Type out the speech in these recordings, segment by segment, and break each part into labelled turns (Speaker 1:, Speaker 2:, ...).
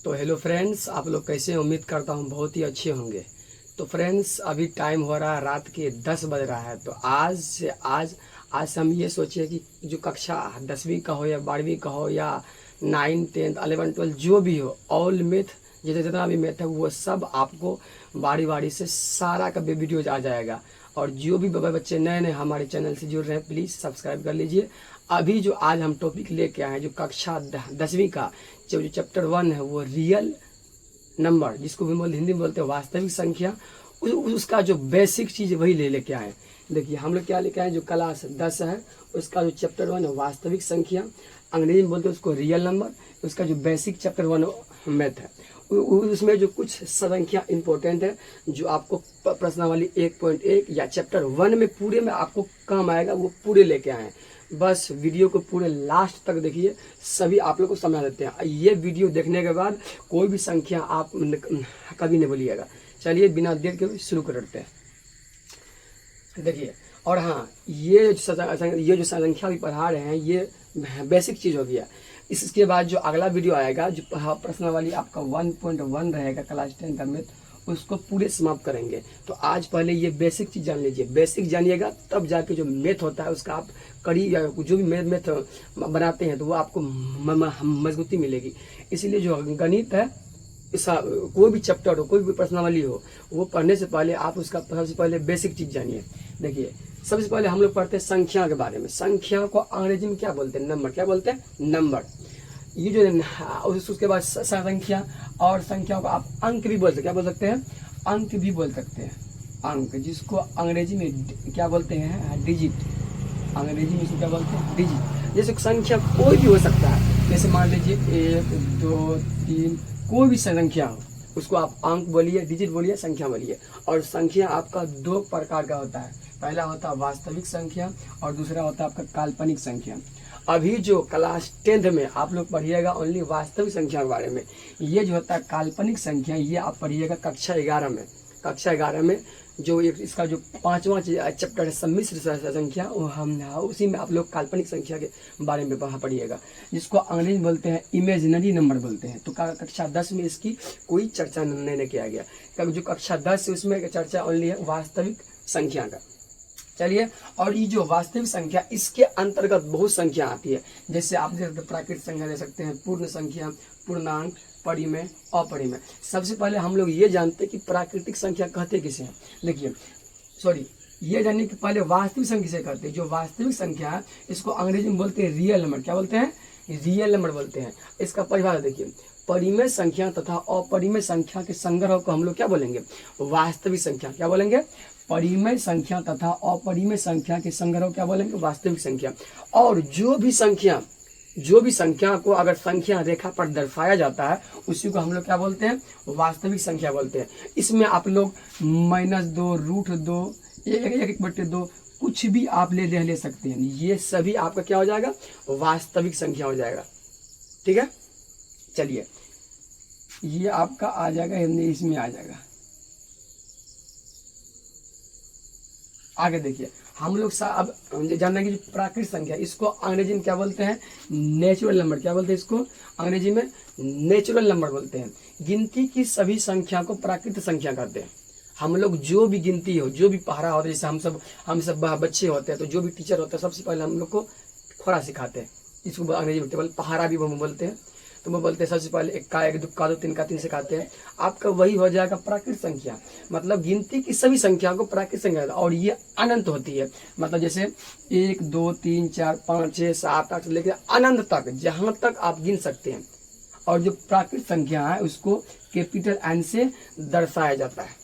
Speaker 1: तो hello friends, आप लोग कैसे हैं? उम्मीद करता हूँ बहुत ही अच्छे होंगे। तो फ्रेंड्स, अभी टाइम हो रहा है रात के 10 बज रहा है। तो आज हम ये सोचे कि जो कक्षा 10वीं का हो या 12वीं का हो या 9, 10, 11, 12 जो भी हो, ऑल मैथ जितना भी मैथ है वो सब आपको बारी बारी से सारा का वीडियोज आ जाएगा। और जो भी बच्चे नए नए हमारे चैनल से जुड़ रहे हैं प्लीज़ सब्सक्राइब कर लीजिए। अभी जो आज हम टॉपिक लेके आए हैं, जो कक्षा 10वीं का जो चैप्टर 1 है वो रियल नंबर, जिसको भी हिंदी में बोलते हैं वास्तविक संख्या, उसका जो बेसिक चीज़ वही लेके आए। देखिए हम लोग क्या लेके आए, जो क्लास 10 है उसका जो चैप्टर 1 है वास्तविक संख्या, अंग्रेजी में बोलते हैं उसको रियल नंबर। उसका जो बेसिक चैप्टर 1 मैथ है, उसमें जो कुछ संख्या इंपॉर्टेंट है जो आपको प्रश्नावली 1.1 या चैप्टर 1 में पूरे में आपको काम आएगा, वो पूरे लेके आए। बस वीडियो को पूरे लास्ट तक देखिए, सभी आप लोग को समझा देते हैं। ये वीडियो देखने के बाद कोई भी संख्या आप कभी नहीं भूलिएगा। चलिए बिना देर के शुरू करते हैं। देखिए, और हाँ, ये जो संख्या भी पढ़ा रहे हैं ये बेसिक चीज़ हो गया। इसके बाद जो अगला वीडियो आएगा, जो प्रश्नावली आपका 1.1 रहेगा क्लास 10 का मैथ, उसको पूरे समाप्त करेंगे। तो आज पहले ये बेसिक चीज़ जान लीजिए। बेसिक जानिएगा तब जाके जो मैथ होता है उसका आप कड़ी या जो भी मैथ बनाते हैं तो वो आपको मजबूती मिलेगी। इसीलिए जो गणित है, कोई भी चैप्टर हो, कोई भी प्रश्नावली हो, वो पढ़ने से पहले आप उसका सबसे पहले बेसिक चीज़ जानिए। देखिए, सबसे पहले हम लोग पढ़ते हैं संख्या के बारे में। संख्या को अंग्रेजी में क्या बोलते हैं? नंबर। क्या बोलते हैं? नंबर। ये जो उसके बाद संख्या, और संख्याओं को आप अंक भी बोल सकते हैं। क्या बोल सकते हैं? अंक भी बोल सकते हैं। अंक, जिसको अंग्रेजी में क्या बोलते हैं? डिजिट। अंग्रेजी में इसको क्या बोलते हैं? डिजिट। जैसे संख्या कोई भी हो सकता है, जैसे मान लीजिए 1, 2, 3, कोई भी संख्या हो, उसको आप अंक बोलिए, डिजिट बोलिए, संख्या बोलिए। और संख्या आपका 2 प्रकार का होता है। पहला होता है वास्तविक संख्या और दूसरा होता है आपका काल्पनिक संख्या। अभी जो क्लास 10th में आप लोग पढ़िएगा ओनली वास्तविक संख्या के बारे में। ये जो होता है काल्पनिक संख्या, ये आप पढ़िएगा कक्षा 11 में। कक्षा 11 में जो इसका जो 5वां चैप्टर है सम्मिश्र संख्या, उसी में आप लोग काल्पनिक संख्या के बारे में पढ़िएगा, जिसको अंग्रेजी में बोलते हैं इमेजिनरी नंबर बोलते हैं। तो कक्षा 10 में इसकी कोई चर्चा नहीं किया गया। जो कक्षा 10 है उसमें चर्चा ओनली है वास्तविक संख्या का। चलिए, और ये जो वास्तविक संख्या, इसके अंतर्गत बहुत संख्या आती है। जैसे आप प्राकृतिक संख्या ले सकते हैं, पूर्ण संख्या, पूर्णांक, परिमेय, अपरिमेय। सबसे पहले हम लोग ये जानते हैं कि प्राकृतिक संख्या कहते किसे हैं। देखिए, ये जानने के पहले वास्तविक संख्या किसे कहते हैं। जो वास्तविक संख्या है इसको अंग्रेजी में बोलते हैं रियल नंबर। क्या बोलते हैं? रियल नंबर बोलते हैं। इसका परिभाषा देखिए, परिमेय संख्या तथा अपरिमेय संख्या के संग्रह को हम लोग क्या बोलेंगे? वास्तविक संख्या। क्या बोलेंगे? परिमेय संख्या तथा अपरिमेय संख्या के संग्रह क्या बोलेंगे? वास्तविक संख्या। और जो भी संख्या को अगर संख्या रेखा पर दर्शाया जाता है उसी को हम लोग क्या बोलते हैं? वास्तविक संख्या बोलते हैं। इसमें आप लोग -2, √2, 1/2 कुछ भी आप ले सकते हैं। ये सभी आपका क्या हो जाएगा? वास्तविक संख्या हो जाएगा। ठीक है, चलिए, ये आपका आ जाएगा, इसमें आ जाएगा। आगे देखिए, हम लोग अब जानना कि जो प्राकृतिक संख्या, इसको अंग्रेजी में क्या बोलते हैं? Natural number. क्या बोलते हैं इसको? अंग्रेजी में नेचुरल नंबर बोलते हैं। गिनती की सभी संख्या को प्राकृतिक संख्या कहते हैं। हम लोग जो भी गिनती हो, जो भी पढ़ा होता है, जैसे हम सब बच्चे होते हैं तो जो भी टीचर होता है सबसे पहले हम लोग को खोरा सिखाते हैं। इसको अंग्रेजी में टेबल पहाड़ा भी बोलते हैं। तो वो बोलते हैं सबसे पहले 1 का 1, 2 का 2, 3 का 3 सिखाते हैं। आपका वही हो जाएगा प्राकृतिक संख्या। मतलब गिनती की सभी संख्या को प्राकृतिक संख्या, और ये अनंत होती है। मतलब जैसे 1, 2, 3, 4, 5, 6, 7, 8 लेकर अनंत तक, जहां तक आप गिन सकते हैं। और जो प्राकृतिक संख्या है उसको कैपिटल N से दर्शाया जाता है।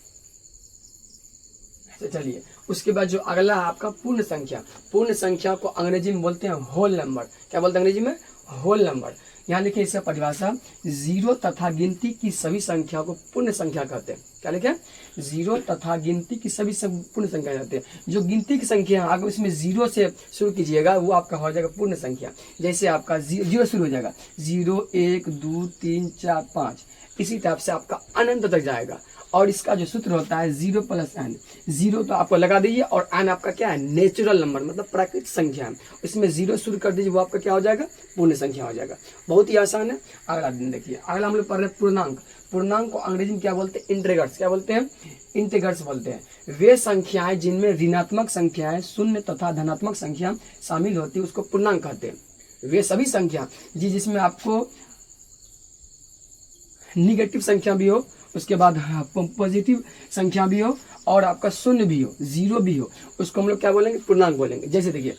Speaker 1: चलिए, उसके बाद जो अगला है आपका पूर्ण संख्या। पूर्ण संख्या को अंग्रेजी में बोलते हैं होल नंबर। क्या बोलते हैं अंग्रेजी में? Whole number. यहाँ लिखिए इसका परिभाषा, 0 तथा गिनती की सभी संख्या को पूर्ण संख्या कहते हैं। क्या क्या लिखे? जीरो तथा गिनती की सभी पूर्ण संख्या जाते हैं। जो गिनती की संख्या है अगर उसमें जीरो से शुरू कीजिएगा वो आपका हो जाएगा पूर्ण संख्या। जैसे आपका जीरो शुरू हो जाएगा, 0 1 2 3 4 5, इसी टाइप से आपका अनंत तक जाएगा। और इसका जो सूत्र होता है 0 + n, 0 तो आपको लगा दीजिए और n आपका क्या है? नेचुरल नंबर, मतलब प्राकृतिक संख्या है। इसमें 0 शुरू कर दीजिए, वो आपका क्या हो जाएगा? पूर्ण संख्या हो जाएगा। बहुत ही आसान है। अगला दिन देखिए, अगला हम लोग पढ़ रहे हैं पूर्णांक। पूर्णांक को अंग्रेजी में क्या बोलते हैं? इंटीग्रल्स। क्या बोलते हैं? इंटीग्रल्स बोलते हैं। वे संख्याएं जिनमें ऋणात्मक संख्याएं, शून्य तथा धनात्मक संख्या शामिल होती है उसको पूर्णांक कहते हैं। वे सभी संख्या जिसमें आपको निगेटिव संख्या भी हो, उसके बाद पॉजिटिव संख्या भी हो और आपका शून्य भी हो, जीरो भी हो, उसको हम लोग क्या बोलेंगे? पूर्णांक बोलेंगे। जैसे देखिए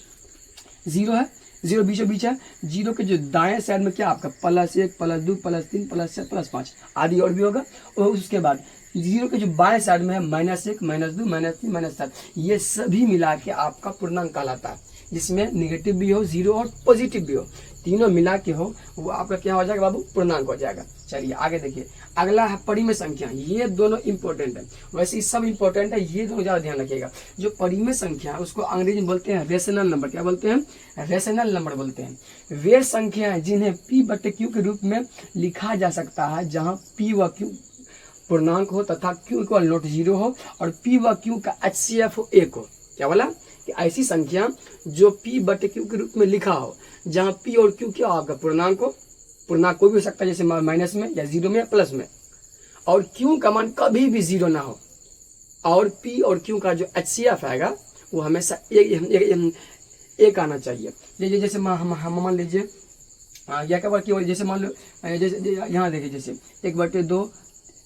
Speaker 1: 0 है, 0 बीचों बीच है, 0 के जो दाएं साइड में क्या आपका +1 +2 +3 +4 +5 आदि और भी होगा। और उसके बाद 0 के जो बाएं साइड में है -1 -2 -3 -7, ये सभी मिला के आपका पूर्णांक कहलाता है। जिसमें निगेटिव भी हो, जीरो और पॉजिटिव भी हो, तीनों मिला के हो, वो आपका क्या हो जाएगा बाबू? पूर्णांक हो जाएगा। चलिए आगे देखिए, अगला है परिमेय संख्या। ये दोनों इंपॉर्टेंट है, वैसे सब इंपॉर्टेंट है, ये दोनों ज़्यादा ध्यान रखिएगा। जो परिमेय संख्या है उसको अंग्रेजी में बोलते हैं रेशनल नंबर। क्या बोलते हैं? रेशनल नंबर बोलते हैं। वे संख्याएं जिन्हें p/q के रूप में लिखा जा सकता है, जहाँ p व q पूर्णांक हो तथा q = 0 हो और p व q का HCF हो 1 हो। क्या बोला? कि ऐसी संख्या जो p/q के रूप में लिखा हो, जहाँ p और q क्या होगा? पूर्णांक हो। पूर्णांक कोई भी हो सकता है, जैसे माइनस में या जीरो में या प्लस में, और q का मान कभी भी जीरो ना हो, और p और q का जो HCF आएगा वो हमेशा एक आना चाहिए। जैसे मान लीजिए या क्या बात, जैसे मान लो जैसे यहाँ देखिए, जैसे 1/2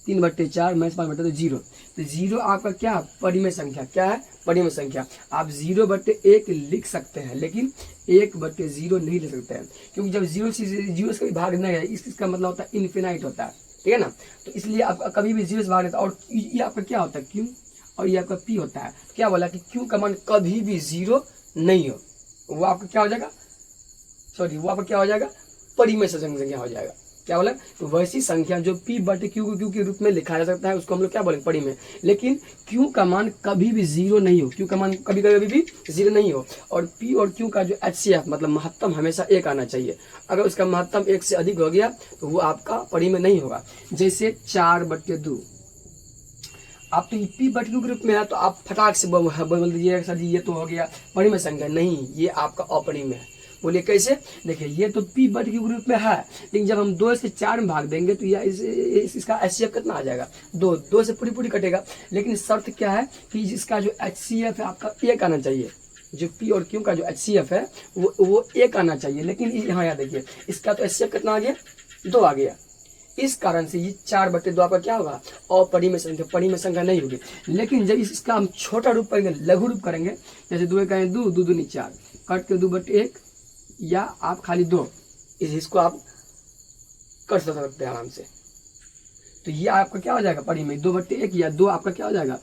Speaker 1: 3/4 -5/2 0, तो 0 आपका क्या? परिमेय संख्या। क्या है? परिमेय संख्या। आप 0/1 लिख सकते हैं, लेकिन 1/0 नहीं लिख सकते हैं, क्योंकि जब 0 से का भी भाग नहीं है, इसका मतलब होता है इन्फिनाइट होता है, ठीक है ना। तो इसलिए आप कभी भी 0 से भाग नहीं, और ये आपका क्या होता है? q, और ये आपका p होता है। क्या बोला? कि q का मान कभी भी 0 नहीं हो, वो आपका क्या हो जाएगा? वो आपका क्या हो जाएगा? परिमेय संख्या हो जाएगा। क्या बोला? तो वैसी संख्या जो p/q के रूप में लिखा जा सकता है उसको हम लोग क्या बोलेंगे? परिमेय। लेकिन q का मान कभी भी 0 नहीं हो, q का मान कभी भी 0 नहीं हो, और p और q का जो HCF मतलब महत्तम हमेशा 1 आना चाहिए। अगर उसका महत्तम 1 से अधिक हो गया तो वो आपका परिमेय नहीं होगा। जैसे 4/2, आप तो p/q के रूप में है तो आप फटाक से बोल दीजिए सर जी ये तो हो गया परिमेय संख्या। नहीं, ये आपका अपरिमेय है। बोलिए कैसे? देखिए ये तो p/q के रूप में है, लेकिन जब हम 2 से 4 में भाग देंगे तो इसका HCF कितना आ जाएगा? 2 से पूरी कटेगा। लेकिन शर्त क्या है? कि इसका जो HCF है आपका 1 आना चाहिए। जो p और q का जो HCF है वो 1 आना चाहिए। लेकिन यहाँ याद देखिए, इसका तो HCF कितना आ गया? 2 आ गया। इस कारण से ये 4/2 आपका क्या होगा? अपरिमेय संख्या, परिमेय संख्या नहीं होगी। लेकिन जब इसका हम छोटा रूप करेंगे, लघु रूप करेंगे, जैसे 2 कहें 2 2 दूनी 4, कट के 2/1, या आप खाली 2, इसको आप कर सकते हैं आराम से। तो ये आपका क्या हो जाएगा? परिमेय। 2/1 या 2 आपका क्या हो जाएगा?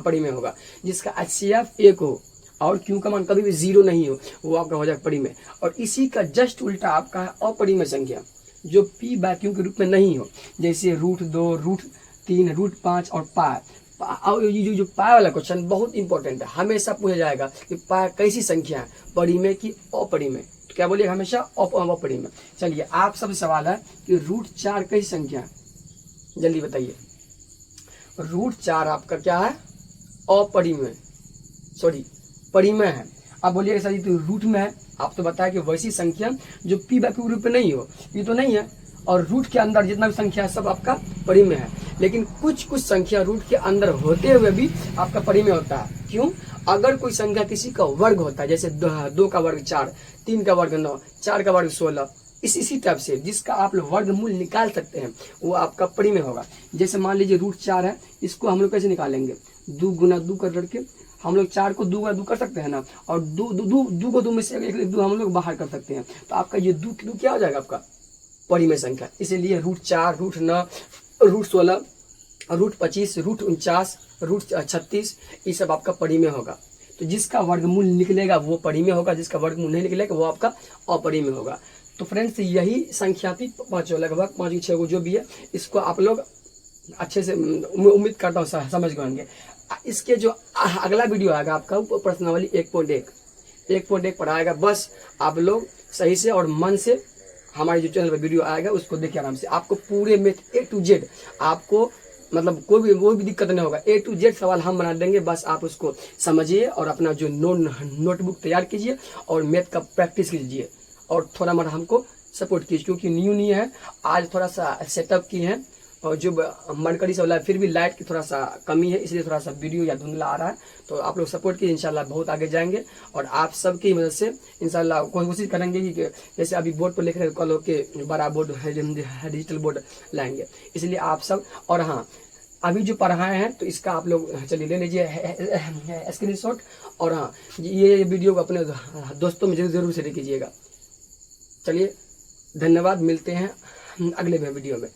Speaker 1: परिमेय होगा, जिसका HCF 1 हो और q का मान कभी भी 0 नहीं हो, वो आपका हो जाएगा परिमेय। और इसी का जस्ट उल्टा आपका है अपरिमेय संख्या, जो p/q के रूप में नहीं हो, जैसे √2 √3 √5 और पाई। और ये जो पाई वाला क्वेश्चन बहुत इंपॉर्टेंट है, हमेशा पूछा जाएगा कि पाई कैसी संख्या है? परिमेय की अपरिमेय? तो क्या बोलिए? हमेशा अपरिमेय। चलिए आप सब सवाल है कि √4 कैसी संख्या है? जल्दी बताइए। √4 आपका क्या है? अपरिमेय, परिमेय है। आप बोलिएगा सर जी तो रूट में है, आप तो बताया कि वैसी संख्या जो p/q रूप में नहीं हो, ये तो नहीं है। और रूट के अंदर जितना भी संख्या है सब आपका परिमेय है। लेकिन कुछ संख्या रूट के अंदर होते हुए भी आपका परिमेय होता है। क्यों? अगर कोई संख्या किसी का वर्ग होता है, जैसे 2 का वर्ग 4, 3 का वर्ग 9, 4 का वर्ग 16, इसी टाइप से जिसका आप लोग वर्गमूल निकाल सकते हैं, वो आपका परिमेय होगा। जैसे मान लीजिए √4 है, इसको हम लोग कैसे निकालेंगे? 2 गुना 2 करके हम लोग 4 को 2 गुना 2 कर सकते हैं ना, और 2 को 2 में से एक 2 हम लोग बाहर कर सकते हैं। तो आपका ये 2 क्या हो जाएगा? आपका परिमेय संख्या। इसीलिए √4 √9 √16 √25 √49 √36 ये सब आपका परिमेय होगा। तो जिसका वर्गमूल निकलेगा वो परिमेय होगा, जिसका वर्गमूल नहीं निकलेगा वो आपका अपरिमेय होगा। तो फ्रेंड्स यही संख्या थी, 5 लगभग 5 6 जो भी है, इसको आप लोग अच्छे से उम्मीद करता हूँ समझ गए होंगे। इसके जो अगला वीडियो आएगा आपका वो प्रश्नावली 1.1 पढ़ाएगा। बस आप लोग सही से और मन से हमारे जो चैनल पर वीडियो आएगा उसको देखिए आराम से। आपको पूरे मैथ A to Z आपको मतलब कोई भी दिक्कत नहीं होगा। A to Z सवाल हम बना देंगे, बस आप उसको समझिए और अपना जो नोटबुक तैयार कीजिए और मैथ का प्रैक्टिस कीजिए और थोड़ा मोड़ा हमको सपोर्ट कीजिए, क्योंकि न्यू है। आज थोड़ा सा सेटअप की है और जो मरकरी से वाला फिर भी लाइट की थोड़ा सा कमी है, इसलिए थोड़ा सा वीडियो या धुंधला आ रहा है। तो आप लोग सपोर्ट कीजिए, इंशाल्लाह बहुत आगे जाएंगे और आप सबकी मदद से इंशाल्लाह कोशिश करेंगे कि जैसे अभी बोर्ड पर लिख रहे कल होके बड़ा बोर्ड है डिजिटल बोर्ड लाएंगे, इसलिए आप सब। और हाँ, अभी जो पढ़ाए हैं तो इसका आप लोग चलिए ले लीजिए स्क्रीनशॉट। और हाँ, ये वीडियो को अपने दोस्तों में जरूर शेयर कीजिएगा। चलिए धन्यवाद, मिलते हैं अगले वीडियो में।